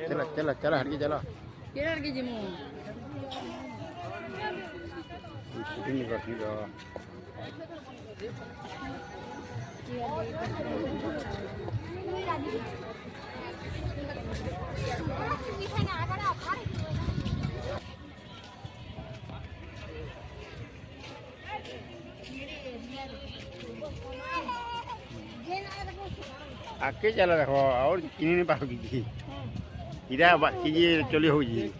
चलो चलो चलो हट के चलो केड़ा हट के जिमो शूटिंग करती हो आके चला देखो और किनी नहीं पाओगी जी इधर कीजिए चली हो जी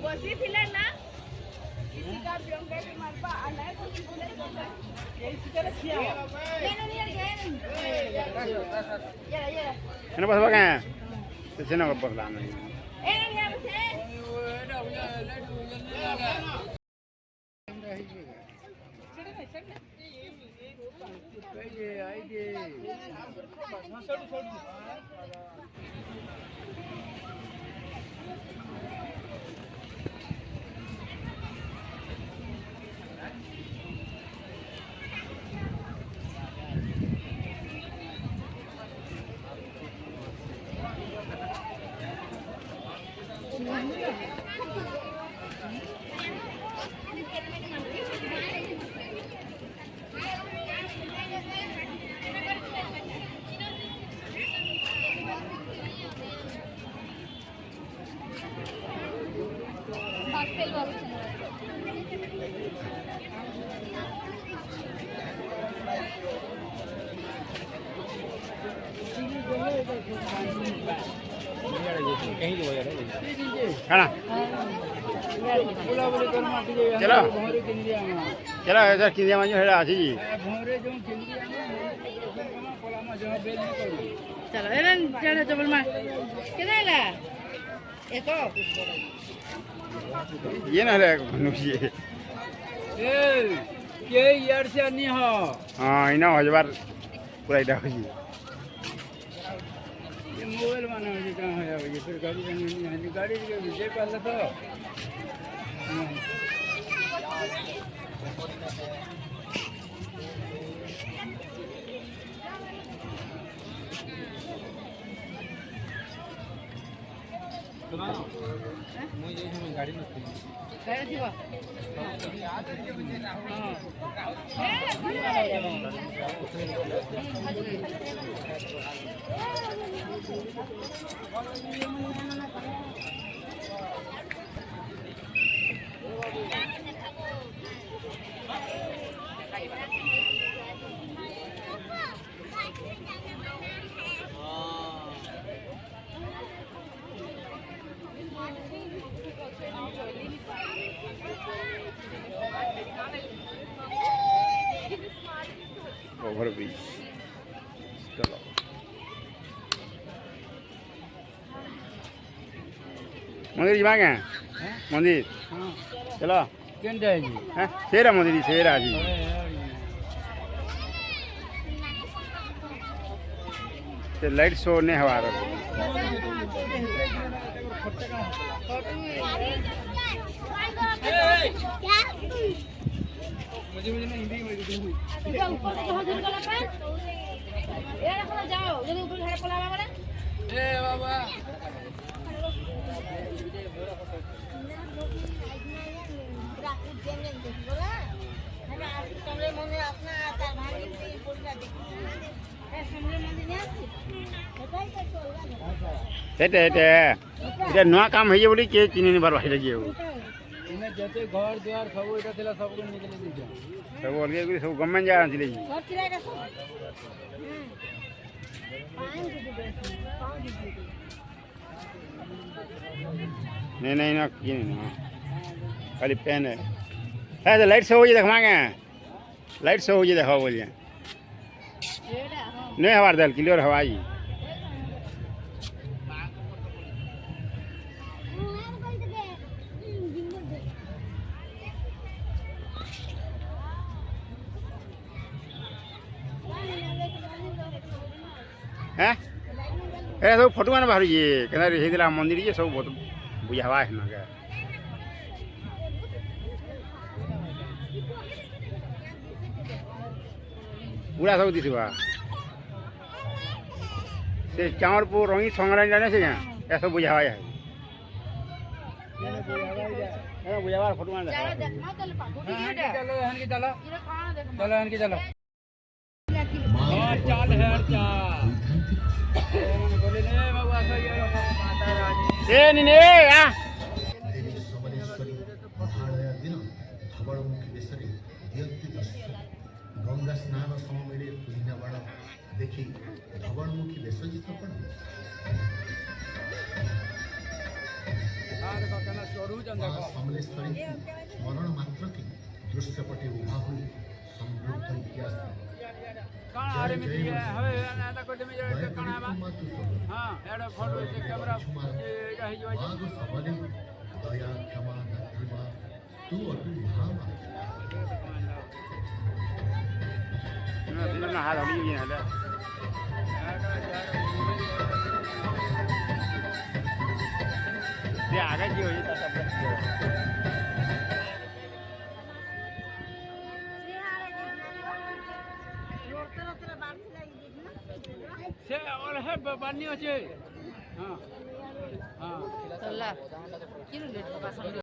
बसी थिले ना किसी का बियंगे भी मरबा आना है कुछ बोले तो यही तरह किया ये ना बस बगा तो से ना बदला नहीं ए ये बसे खाना चलो चलो ऐसा किंदिया मांझो हेड़ा आसी जी चलो एरन चढ़े चबल मार केदा ला एको ये ना ले नुसिए ए के यार से नहीं हो हां इना हजबार पूरा इदा हो जी ये मोबाइल माना हो कहां है ये फिर गाड़ी नहीं गाड़ी के विजय पहले तो गाड़ी में गाड़ी थी वो ओवरब्रिज चलो मंदिर जी मांगे मंदिर चलो केन जाएगी हैं शेरा मंदिर शेरा जी ते लाइट शो ने हवा रहा मुझे ना हिंदी में ऊपर से हजर कला पे ये रखो जाओ जल्दी ऊपर घर पला बाबा ए बाबा thế thế thế এটা নয়া কাম হয়ে বলি কে চিনি নি বার বাইরে গিয়ে इने जते घर द्वार सब एटा थिला सब को निकले दिया सब अलगे अलगे सब गवर्नमेंट जागा ছিলে जी सब किराया का सब नहीं नहीं ना ये नहीं ना खाली पेन है तो लाइट से हो जे देखवांगे लाइट से हो जे देखा बोलिए नहीं हवा दल क्लियर हवा जी हैं ए सब फोटो मान बाहर ये केना रे हेदिला मंदिर ये सब बहुत बुझावा है ना के पूरा सब दिसवा से चावरपुर रोही संग्राम जाने से क्या ऐसा बुझावा है बुझावा फोटो मान चलो हन की चलो चलो हन की चलो हां चाल है चाल बोले ने बाबू आसा ये माता रानी ए नी ने आ देवी समलेश्वरी महालया दिन धवलमुखी बेशरे दियन्ति दर्शन गंगा स्नान समवेले पुण्यबाण देखि धवलमुखी बेश जितपण समलेश्वरी स्मरण मात्र की दृश्यपटे उभा हुई समृद्ध इतिहास कौन आरे में दिया हवे ना कोटे में जड़े कणा बा हां एडो फोटो से कैमरा रही जो माग सबले दया क्षमा धर्मा तू अतु भामा ना हाल होली ये ना ये आगे जी हो जाता सब से और है बानी আছে हां हां चला किलो ले पसंद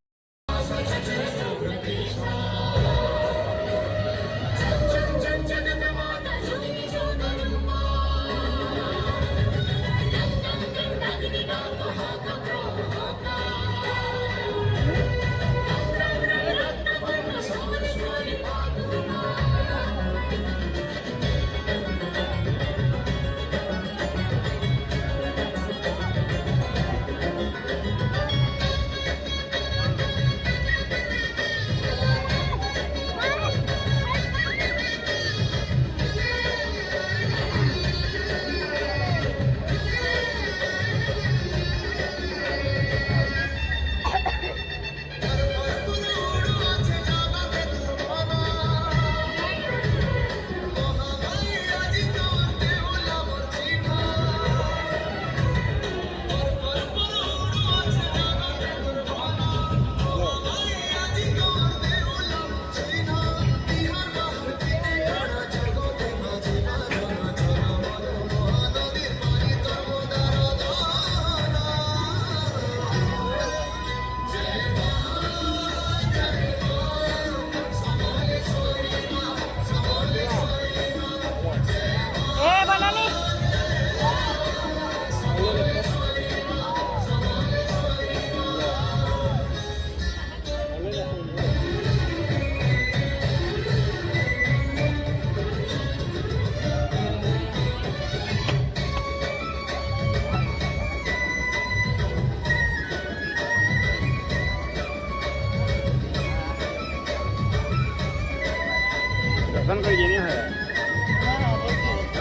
दर्शन कर ये नहीं है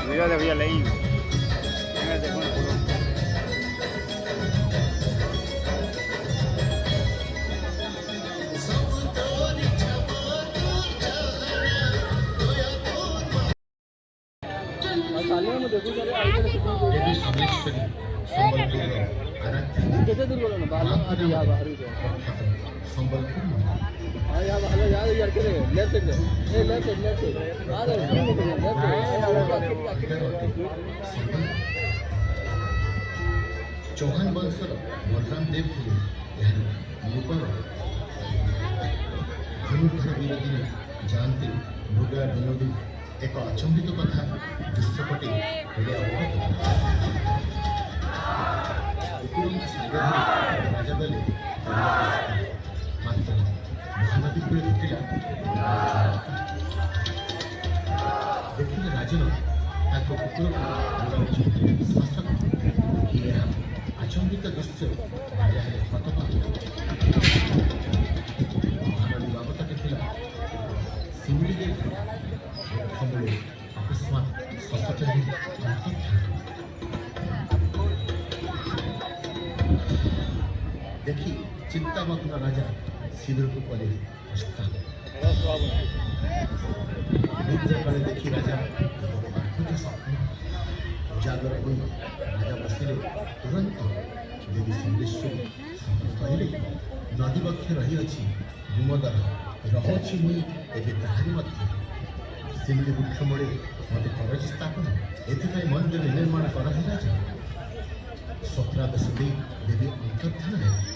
वीडियो देखिए लई देखो ना फोटो सालियों में देखो जरा आगे देवी समलेश्वरी संबलपुर आराध्य कैसे दूर बोलो ना बाहर आ जा बाहर ही संबलपुर हां यार बाहर यार यार के लेफ्ट साइड ए लेफ्ट साइड आ चौहान वंशर बलराम देव थे नूपर धनुर्धर विरोधी जानते मृगा विनोदी एक अचंबित कथा दृश्यपटे କୁକୁରଙ୍କୁ ସାଙ୍ଗରେ ଧରି ରାଜା ଗଲେ ମାତ୍ର ମହାନଦୀ କୂଳେ ଦେଖିଲା ରାଜନ ତାଙ୍କ କୁକୁରକୁ ବୁଲାଉଛନ୍ତି। ଶାସକ ଏହା ଆଚମ୍ବିତ ଦୃଶ୍ୟ ରାଜା ହେଲେ ହତବାକ। ମହାନଦୀ ବାବଦରେ ଥିଲା ଶିମିଳି ଦେଇଥିଲା ମୁଖ୍ୟମୂଳେ ଅକସ୍ମାତ୍ ଶଶଟ ହେଇ ଅନ୍ତର୍ଦ୍ଧାନ। ଦେଖି ଚିନ୍ତାମଗ୍ନ ରାଜା ଶିବିରକୁ କଲେ ପ୍ରସ୍ଥାନ। ନିଦ୍ରା କାଳେ ଦେଖି ରାଜା ସ୍ୱପ୍ନ ଉଜାଗର ହୋଇ ରାଜା ବସିଲେ। ତୁରନ୍ତ ଦେବୀ ସମଲେଶ୍ୱରୀ କହିଲେ ନଦୀ ବକ୍ଷେ ରହିଅଛି ବିମଦର ରହୁଛି ମୁଇଁ ଏବେ ତାହାରି ମଧ୍ୟ। ଶିମିଳି ବୃକ୍ଷ ମୂଳେ ମୋତେ କରଜି ସ୍ଥାପନ ଏଥିପାଇଁ ମନ୍ଦିର ନିର୍ମାଣ କରାହେ ରାଜା। ସ୍ୱପ୍ନାଦେଶ ଦେଇ ଦେବୀ ଅନ୍ତର୍ଦ୍ଧାନ ହେଲେ।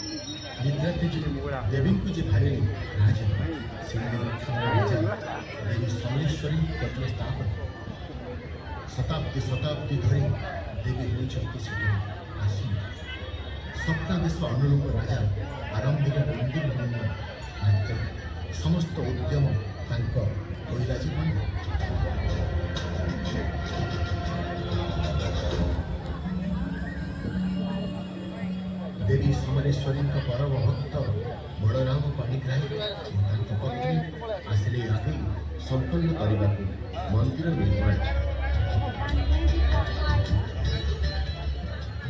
ନିଦ୍ରା ତେଜରେ ଦେବୀଙ୍କୁ ଯେ ଭାଳିଲେ ରାଜା ଶିମିଳି ବୃକ୍ଷ ମୂଳେ ଦେବୀ ସମଲେଶ୍ୱରୀ କରିଲେ ସ୍ଥାପନ। ଶତାବ୍ଦୀ ଧରି ଦେବୀ ହେଉଛନ୍ତି ସେଠି ଆସୀନ। ସ୍ୱପ୍ନାଦେଶ ଅନୁରୂପ ରାଜା ଆରମ୍ଭିକ ମନ୍ଦିର ନିର୍ମାଣ ମାତ୍ର ସମସ୍ତ ଉଦ୍ୟମ ତାଙ୍କ ଐରାଜୀ ବନ୍ଦ। ଦେବୀ ସମଲେଶ୍ୱରୀଙ୍କ ପରମ ଭକ୍ତ ବଳରାମ ପାଣିଗ୍ରାହୀ ତାଙ୍କ ପତ୍ନୀ ଆସିଲେ ଆଗେଇ ସମ୍ପନ୍ନ କରିବାକୁ ମନ୍ଦିର ନିର୍ମାଣ।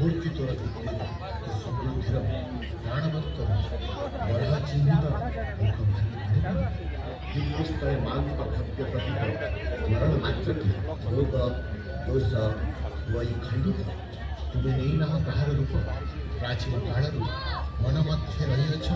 ମୂର୍ତ୍ତି ତୋର ସମୃଦ୍ଧିର ପ୍ରାଣବନ୍ତ ବଢ଼ା ଚିହ୍ନିତ ମୁଖ ଦିବ୍ୟସ୍ଥଳେ ମାଙ୍କ ଭବ୍ୟ ପ୍ରତୀକ ସ୍ମରଣ ମାତ୍ରକେ ରୋଗ ଦୋଷ ବହି ଖଣ୍ଡିତ। ତୁମେ ନେଇ ନାହ କାହାର ରୂପ ପ୍ରାଚୀନ କାଳରୁ ମନ ମଧ୍ୟରେ ରହିଅଛ